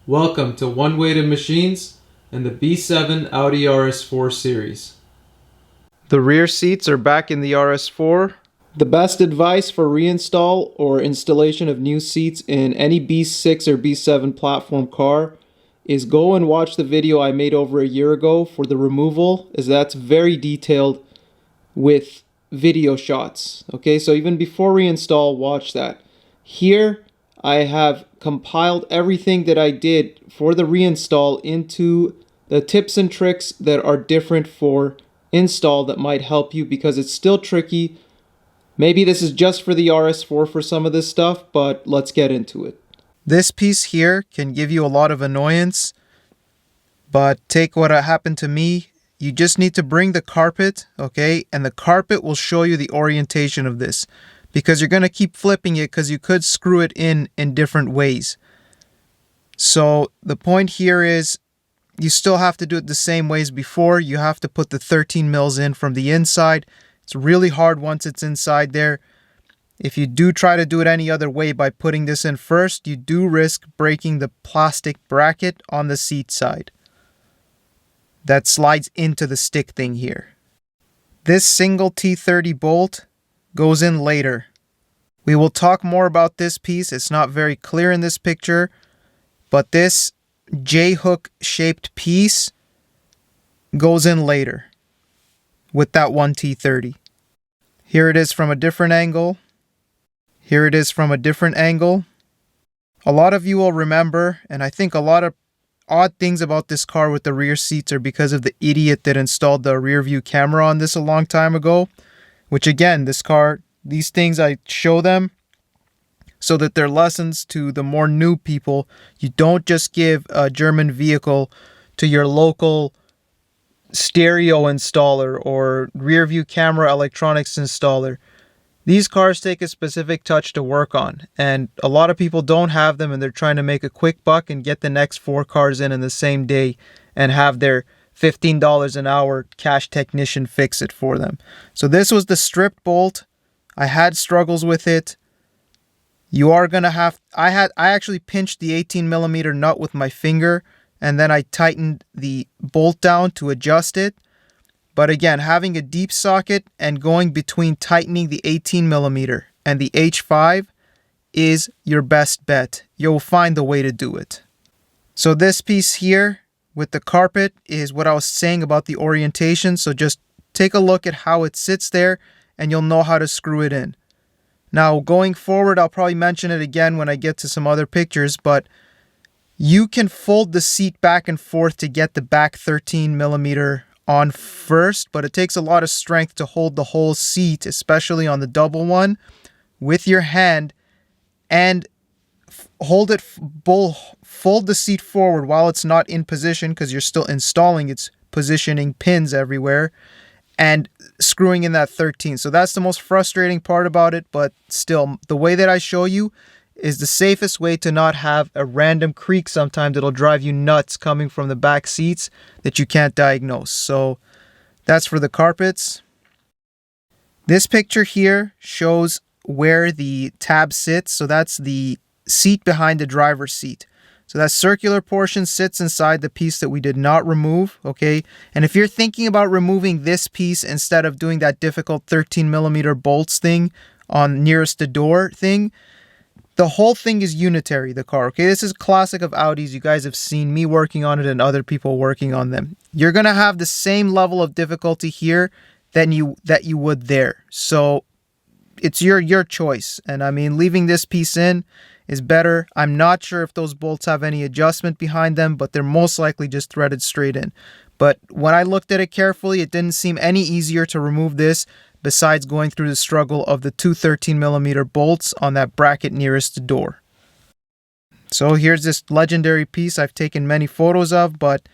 Welcome to One Weighted Machines and the B7 Audi RS4 series. The rear seats are back in the RS4. The best advice for reinstall or installation of new seats in any B6 or B7 platform car is go and watch the video I made over a year ago for the removal, as that's very detailed with video shots. Okay, so even before reinstall, watch that. Here I have compiled everything that I did for the reinstall into the tips and tricks that are different for install that might help you, because it's still tricky. Maybe this is just for the RS4 for some of this stuff, but let's get into it. This piece here can give you a lot of annoyance, but take what happened to me. You just need to bring the carpet, okay? And the carpet will show you the orientation of this, because you're going to keep flipping it because you could screw it in different ways. So the point here is you still have to do it the same way as before. You have to put the 13 mils in from the inside. It's really hard once it's inside there. If you do try to do it any other way by putting this in first, you do risk breaking the plastic bracket on the seat side that slides into the stick thing here. This single T30 bolt goes in later. We will talk more about this piece. It's not very clear in this picture, but this J-hook shaped piece goes in later with that one T30. Here it is from a different angle. Here it is from a different angle. A lot of you will remember, and I think a lot of odd things about this car with the rear seats are because of the idiot that installed the rear view camera on this a long time ago. Which again, this car, these things I show them so that they're lessons to the more new people. You don't just give a German vehicle to your local stereo installer or rear view camera electronics installer. These cars take a specific touch to work on, and a lot of people don't have them, and they're trying to make a quick buck and get the next 4 cars in the same day and have their $15 an hour cash technician fix it for them. So this was the stripped bolt. I had struggles with it. You are gonna have, I actually pinched the 18mm nut with my finger, and then I tightened the bolt down to adjust it. But again, having a deep socket and going between tightening the 18mm and the H5 is your best bet. You'll find the way to do it. So this piece here with the carpet is what I was saying about the orientation. So just take a look at how it sits there and you'll know how to screw it in. Now going forward, I'll probably mention it again when I get to some other pictures, but you can fold the seat back and forth to get the back 13mm on first, but it takes a lot of strength to hold the whole seat, especially on the double one, with your hand, and fold the seat forward while it's not in position, because you're still installing its positioning pins everywhere, and screwing in that 13. So that's the most frustrating part about it, but still, the way that I show you is the safest way to not have a random creak sometimes that'll drive you nuts coming from the back seats that you can't diagnose. So that's for the carpets. This picture here shows where the tab sits. So that's the seat behind the driver's seat. So that circular portion sits inside the piece that we did not remove, okay? And if you're thinking about removing this piece instead of doing that difficult 13mm bolts thing on nearest the door thing, the whole thing is unitary, the car, okay? This is classic of Audis. You guys have seen me working on it and other people working on them. You're going to have the same level of difficulty here that you would there. So it's your choice. And I mean, leaving this piece in is better. I'm not sure if those bolts have any adjustment behind them, but they're most likely just threaded straight in. But when I looked at it carefully, it didn't seem any easier to remove this besides going through the struggle of the two 13mm bolts on that bracket nearest the door. So here's this legendary piece I've taken many photos of, but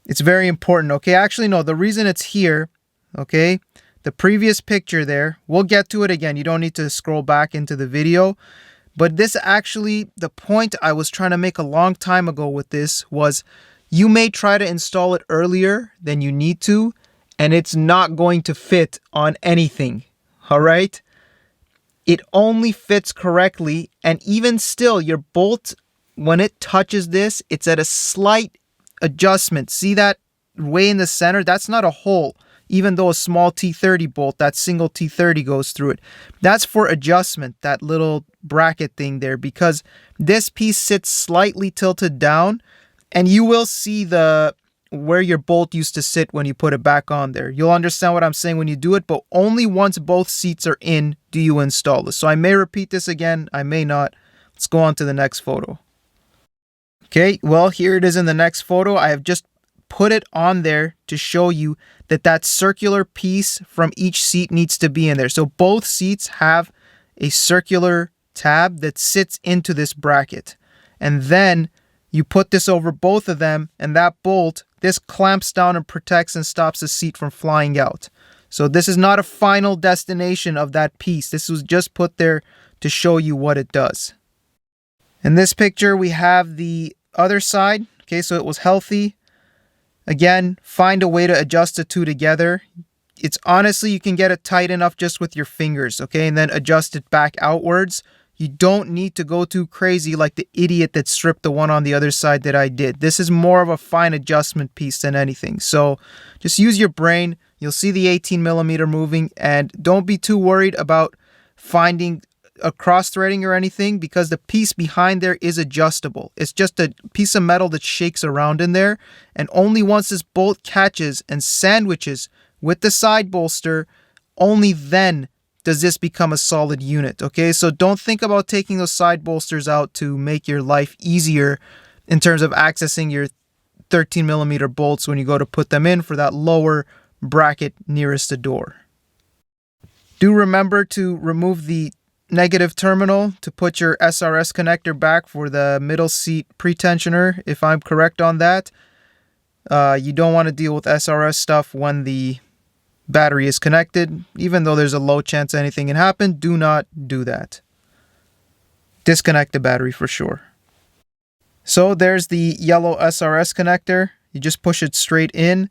it's very important, okay? Actually, no, the reason it's here, okay, the previous picture there, we'll get to it again. You don't need to scroll back into the video. But this actually, the point I was trying to make a long time ago with this was you may try to install it earlier than you need to, and it's not going to fit on anything, all right? It only fits correctly, and even still, your bolt when it touches this, it's at a slight adjustment. See that way in the center? That's not a hole. Even though a small T30 bolt, that single T30 goes through it. That's for adjustment, that little bracket thing there, because this piece sits slightly tilted down, and you will see where your bolt used to sit when you put it back on there. You'll understand what I'm saying when you do it, but only once both seats are in do you install this. So I may repeat this again, I may not. Let's go on to the next photo. Okay, well, here it is in the next photo. I have just put it on there to show you that circular piece from each seat needs to be in there. So both seats have a circular tab that sits into this bracket. And then you put this over both of them, and that bolt, this clamps down and protects and stops the seat from flying out. So this is not a final destination of that piece. This was just put there to show you what it does. In this picture, we have the other side. Okay, so it was healthy. Again, find a way to adjust the two together. It's honestly, you can get it tight enough just with your fingers, okay? And then adjust it back outwards. You don't need to go too crazy like the idiot that stripped the one on the other side that I did. This is more of a fine adjustment piece than anything. So just use your brain. You'll see the 18mm moving, and don't be too worried about finding a cross-threading or anything, because the piece behind there is adjustable. It's just a piece of metal that shakes around in there, and only once this bolt catches and sandwiches with the side bolster, only then does this become a solid unit. Okay, so don't think about taking those side bolsters out to make your life easier in terms of accessing your 13mm bolts when you go to put them in for that lower bracket nearest the door. Do remember to remove the negative terminal to put your SRS connector back for the middle seat pretensioner, if I'm correct on that. You don't want to deal with SRS stuff when the battery is connected. Even though there's a low chance anything can happen, do not do that. Disconnect the battery for sure. So there's the yellow SRS connector. You just push it straight in.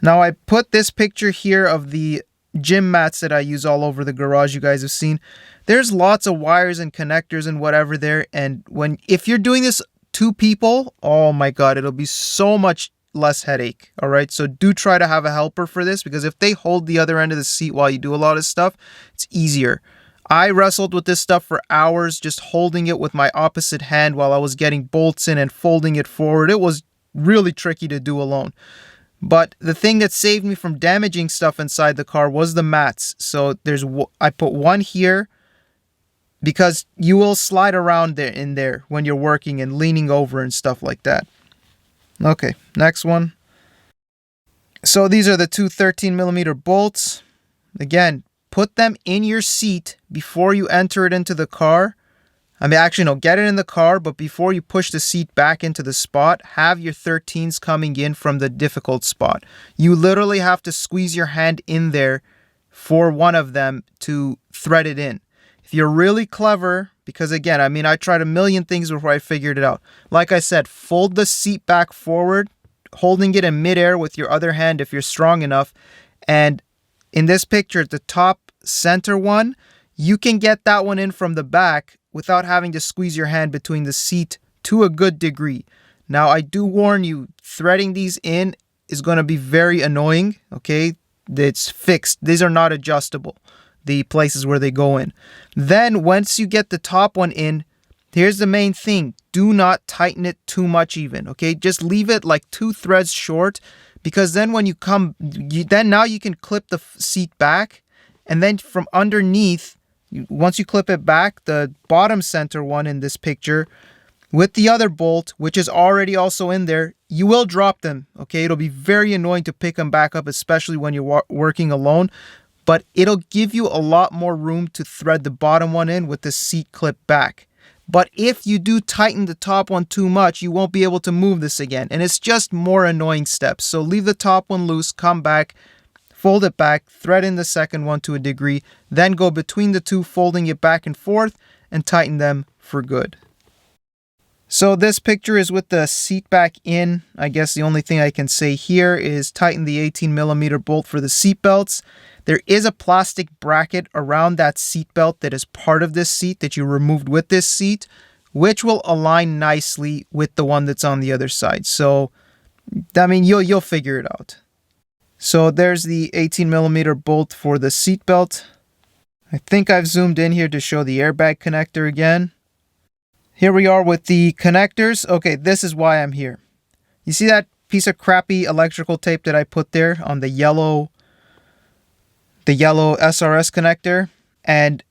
Now I put this picture here of the gym mats that I use all over the garage. You guys have seen there's lots of wires and connectors and whatever there, and if you're doing this 2 people, oh my god, it'll be so much less headache. All right, so do try to have a helper for this, because if they hold the other end of the seat while you do a lot of stuff, it's easier. I wrestled with this stuff for hours, just holding it with my opposite hand while I was getting bolts in and folding it forward. It was really tricky to do alone. But the thing that saved me from damaging stuff inside the car was the mats. So I put one here, because you will slide around in there when you're working and leaning over and stuff like that. Okay, next one. So these are the two 13mm bolts. Again, put them in your seat before you enter it into the car. I mean, actually, no, get it in the car, but before you push the seat back into the spot, have your 13s coming in from the difficult spot. You literally have to squeeze your hand in there for one of them to thread it in. If you're really clever, because again, I mean, I tried a million things before I figured it out. Like I said, fold the seat back forward, holding it in midair with your other hand if you're strong enough. And in this picture, the top center one, you can get that one in from the back without having to squeeze your hand between the seat to a good degree. Now, I do warn you, threading these in is going to be very annoying, okay? It's fixed. These are not adjustable, the places where they go in. Then, once you get the top one in, here's the main thing. Do not tighten it too much even, okay? Just leave it like 2 threads short, because then when you come, now you can clip the seat back, and then from underneath, once you clip it back, the bottom center one in this picture, with the other bolt, which is already also in there, you will drop them, okay? It'll be very annoying to pick them back up, especially when you're working alone, but it'll give you a lot more room to thread the bottom one in with the seat clip back. But if you do tighten the top one too much, you won't be able to move this again, and it's just more annoying steps. So leave the top one loose, come back, fold it back, thread in the second one to a degree, then go between the two, folding it back and forth, and tighten them for good. So this picture is with the seat back in. I guess the only thing I can say here is tighten the 18mm bolt for the seat belts. There is a plastic bracket around that seat belt that is part of this seat that you removed with this seat. which will align nicely with the one that's on the other side. So, I mean, you'll figure it out. So there's the 18mm bolt for the seat belt. I think I've zoomed in here to show the airbag connector again. Here we are with the connectors. Okay, this is why I'm here. You see that piece of crappy electrical tape that I put there on the yellow SRS connector? And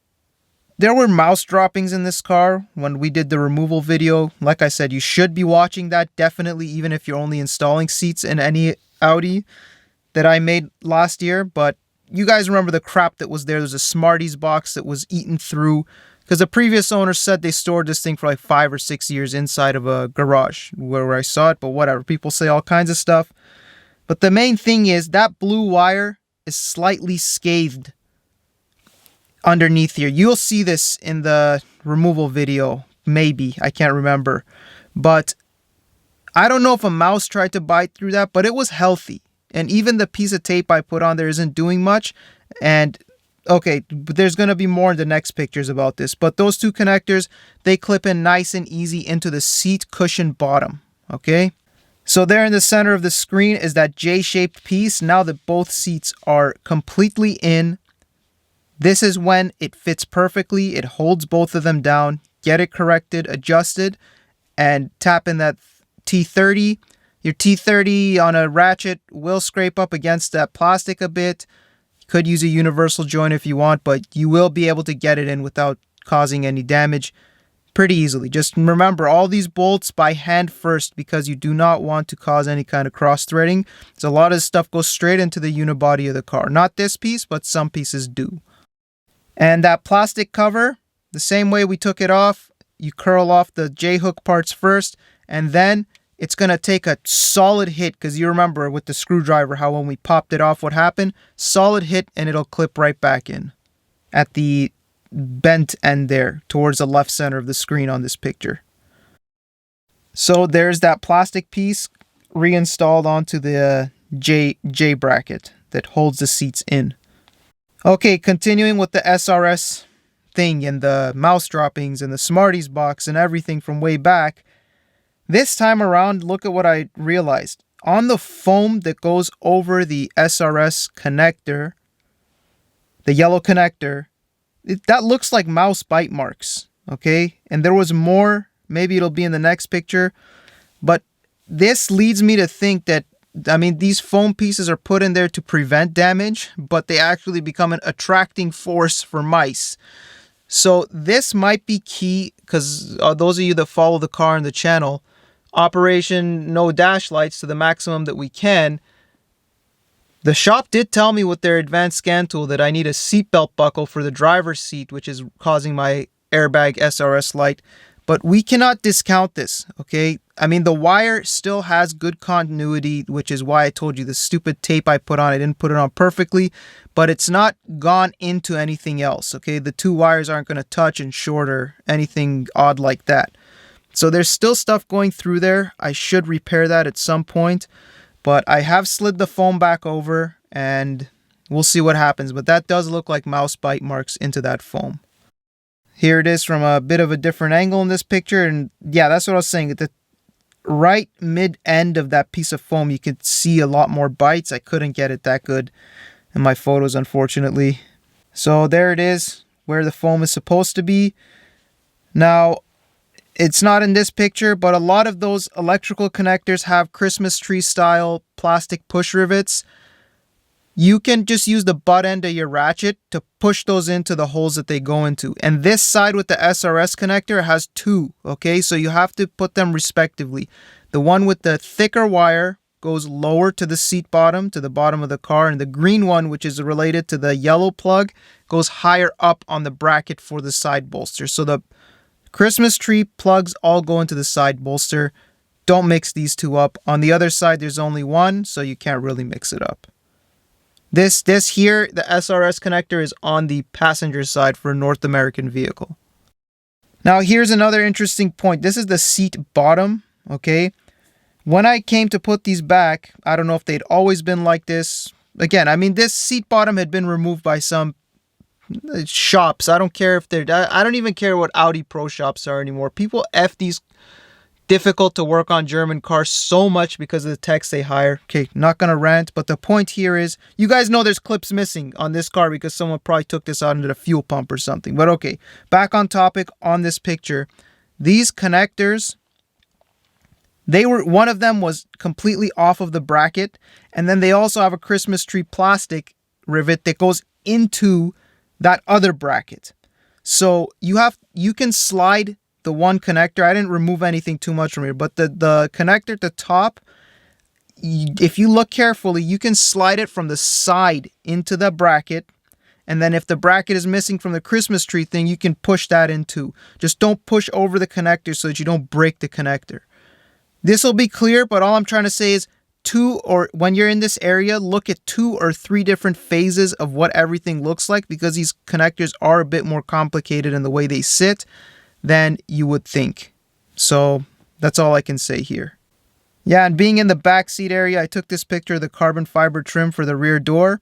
there were mouse droppings in this car when we did the removal video. Like I said, you should be watching that definitely, even if you're only installing seats in any Audi that I made last year. But you guys remember the crap that was there. There's a Smarties box that was eaten through because the previous owner said they stored this thing for like 5 or 6 years inside of a garage where I saw it. But whatever, people say all kinds of stuff. But the main thing is that blue wire is slightly scathed underneath here. You'll see this in the removal video, maybe, I can't remember. But I don't know if a mouse tried to bite through that, but it was healthy. And even the piece of tape I put on there isn't doing much. And okay, there's going to be more in the next pictures about this. But those two connectors, they clip in nice and easy into the seat cushion bottom. Okay? So there in the center of the screen is that J-shaped piece. Now that both seats are completely in, this is when it fits perfectly. It holds both of them down. Get it corrected, adjusted, and tap in that T30. Your T30 on a ratchet will scrape up against that plastic a bit. You could use a universal joint if you want, but you will be able to get it in without causing any damage pretty easily. Just remember, all these bolts by hand first because you do not want to cause any kind of cross-threading. So a lot of stuff goes straight into the unibody of the car. Not this piece, but some pieces do. And that plastic cover, the same way we took it off, you curl off the J-hook parts first, and then it's going to take a solid hit, because you remember with the screwdriver how when we popped it off, what happened? Solid hit, and it'll clip right back in at the bent end there towards the left center of the screen on this picture. So there's that plastic piece reinstalled onto the J bracket that holds the seats in. Okay, continuing with the SRS thing and the mouse droppings and the Smarties box and everything from way back. This time around, look at what I realized. On the foam that goes over the SRS connector, the yellow connector, that looks like mouse bite marks, okay? And there was more, maybe it'll be in the next picture, but this leads me to think that, I mean, these foam pieces are put in there to prevent damage, but they actually become an attracting force for mice. So this might be key, because those of you that follow the car and the channel, Operation No Dash Lights to the maximum that we can. The shop did tell me with their advanced scan tool that I need a seatbelt buckle for the driver's seat, which is causing my airbag SRS light. But we cannot discount this, okay? I mean, the wire still has good continuity, which is why I told you the stupid tape I put on, I didn't put it on perfectly, but it's not gone into anything else, okay? The two wires aren't going to touch and short or anything odd like that. So there's still stuff going through there. I should repair that at some point, but I have slid the foam back over and we'll see what happens. But that does look like mouse bite marks into that foam. Here it is from a bit of a different angle in this picture. And yeah, that's what I was saying. At the right mid end of that piece of foam, you could see a lot more bites. I couldn't get it that good in my photos, unfortunately. So there it is, where the foam is supposed to be. Now, it's not in this picture, but a lot of those electrical connectors have Christmas tree style plastic push rivets. You can just use the butt end of your ratchet to push those into the holes that they go into. And this side with the SRS connector has two, okay? So you have to put them respectively. The one with the thicker wire goes lower to the seat bottom, to the bottom of the car. And the green one, which is related to the yellow plug, goes higher up on the bracket for the side bolster. So the Christmas tree plugs all go into the side bolster. Don't mix these two up. On the other side, there's only one, so you can't really mix it up. This here, the SRS connector, is on the passenger side for a North American vehicle. Now, here's another interesting point. This is the seat bottom, okay? When I came to put these back, I don't know if they'd always been like this. Again, I mean, this seat bottom had been removed by some shops. I don't care if they're, I don't even care what Audi Pro shops are anymore. People F these difficult to work on German cars so much because of the techs they hire. Okay, not gonna rant, but the point here is, you guys know there's clips missing on this car because someone probably took this out into the fuel pump or something. But okay, back on topic on this picture. These connectors, one of them was completely off of the bracket, and then they also have a Christmas tree plastic rivet that goes into that other bracket. So you can slide the one connector. I didn't remove anything too much from here, but the connector at the top, if you look carefully, you can slide it from the side into the bracket. And then if the bracket is missing from the Christmas tree thing, you can push that in too. Just don't push over the connector so that you don't break the connector. This will be clear, but all I'm trying to say is when you're in this area, look at 2 or 3 different phases of what everything looks like, because these connectors are a bit more complicated in the way they sit than you would think. So that's all I can say here. Yeah, and being in the back seat area, I took this picture of the carbon fiber trim for the rear door.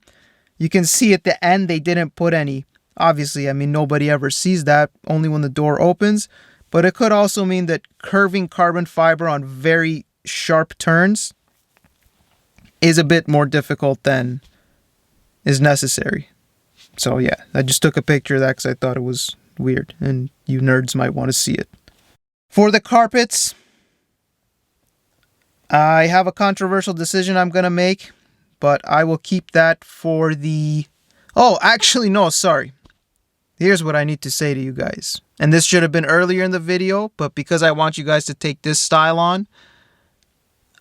You can see at the end they didn't put any. Obviously, I mean, nobody ever sees that, only when the door opens. But it could also mean that curving carbon fiber on very sharp turns is a bit more difficult than is necessary. So yeah, I just took a picture of that because I thought it was weird, and you nerds might want to see it. For the carpets, I have a controversial decision I'm going to make, but I will keep that for the... Oh, actually, no, sorry. Here's what I need to say to you guys. And this should have been earlier in the video, but because I want you guys to take this style on,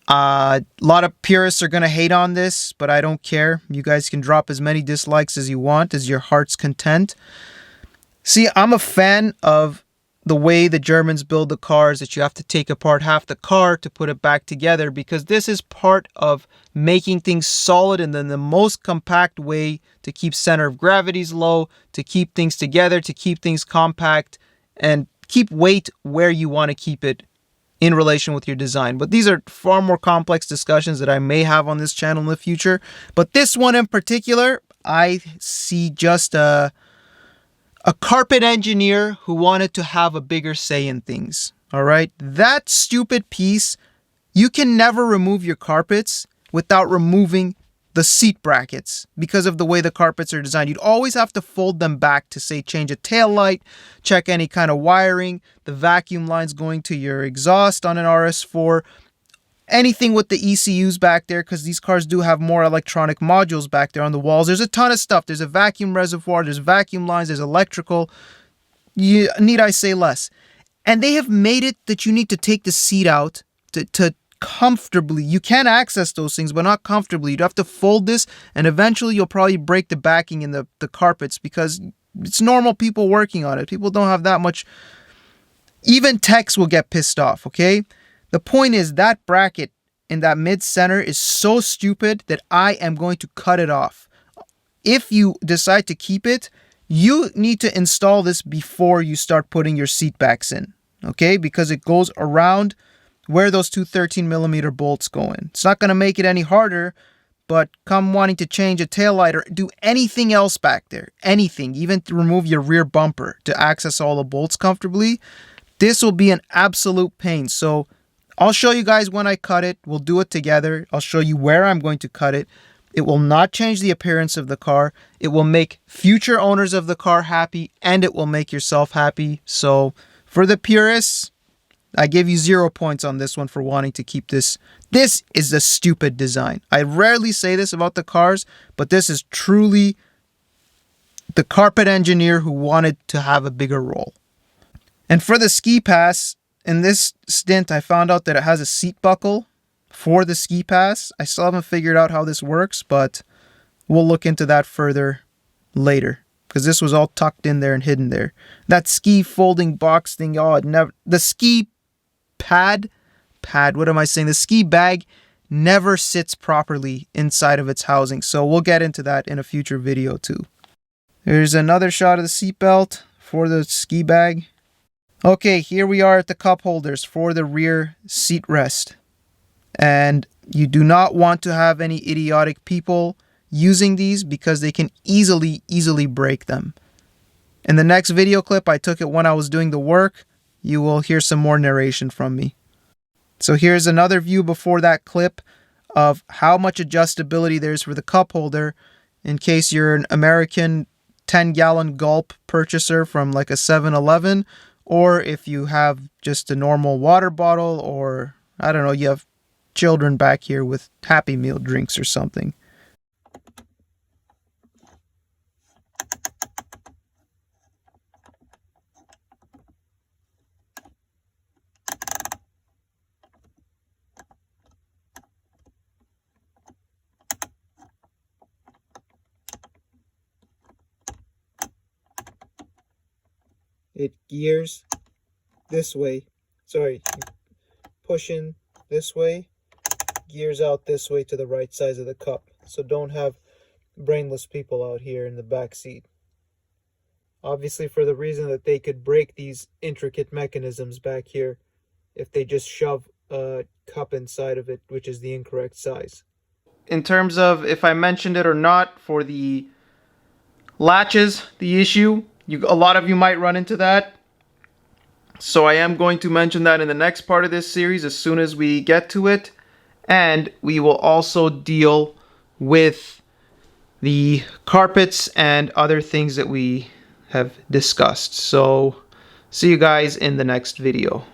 a lot of purists are going to hate on this, but I don't care. You guys can drop as many dislikes as you want, as your heart's content. See, I'm a fan of the way the Germans build the cars, that you have to take apart half the car to put it back together, because this is part of making things solid and then the most compact way to keep center of gravities low, to keep things together, to keep things compact, and keep weight where you want to keep it in relation with your design. But these are far more complex discussions that I may have on this channel in the future. But this one in particular, I see just a carpet engineer who wanted to have a bigger say in things. All right, that stupid piece, you can never remove your carpets without removing the seat brackets because of the way the carpets are designed. You'd always have to fold them back to, say, change a tail light, check any kind of wiring, the vacuum lines going to your exhaust on an RS4, anything with the ECUs back there, because these cars do have more electronic modules back there on the walls. There's a ton of stuff. There's a vacuum reservoir, there's vacuum lines, there's electrical. Need I say less? And they have made it that you need to take the seat out to comfortably. You can access those things, but not comfortably. You'd have to fold this, and eventually you'll probably break the backing in the carpets, because it's normal people working on it. People don't have that much. Even techs will get pissed off, okay? The point is, that bracket in that mid-center is so stupid that I am going to cut it off. If you decide to keep it, you need to install this before you start putting your seat backs in, okay? Because it goes around where those two 13mm bolts go in. It's not going to make it any harder, but come wanting to change a taillight or do anything else back there, anything, even to remove your rear bumper to access all the bolts comfortably, this will be an absolute pain. So I'll show you guys when I cut it. We'll do it together. I'll show you where I'm going to cut it. It will not change the appearance of the car. It will make future owners of the car happy, and it will make yourself happy. So for the purists, I give you 0 points on this one for wanting to keep this. This is a stupid design. I rarely say this about the cars, but this is truly the carpet engineer who wanted to have a bigger role. And for the ski pass, in this stint, I found out that it has a seat buckle for the ski pass. I still haven't figured out how this works, but we'll look into that further later, because this was all tucked in there and hidden there. That ski folding box thing, the ski what am I saying? The ski bag never sits properly inside of its housing. So we'll get into that in a future video too. There's another shot of the seatbelt for the ski bag. Okay, here we are at the cup holders for the rear seat rest. And you do not want to have any idiotic people using these, because they can easily break them. In the next video clip, I took it when I was doing the work. You will hear some more narration from me. So here's another view before that clip of how much adjustability there's for the cup holder in case you're an American 10-gallon gulp purchaser from like a 7-Eleven, or if you have just a normal water bottle, or I don't know, you have children back here with Happy Meal drinks or something. It gears this way. Sorry, push in this way, gears out this way to the right size of the cup. So don't have brainless people out here in the back seat. Obviously for the reason that they could break these intricate mechanisms back here if they just shove a cup inside of it, which is the incorrect size. In terms of if I mentioned it or not, for the latches, the issue, a lot of you might run into that. So I am going to mention that in the next part of this series as soon as we get to it. And we will also deal with the carpets and other things that we have discussed. So see you guys in the next video.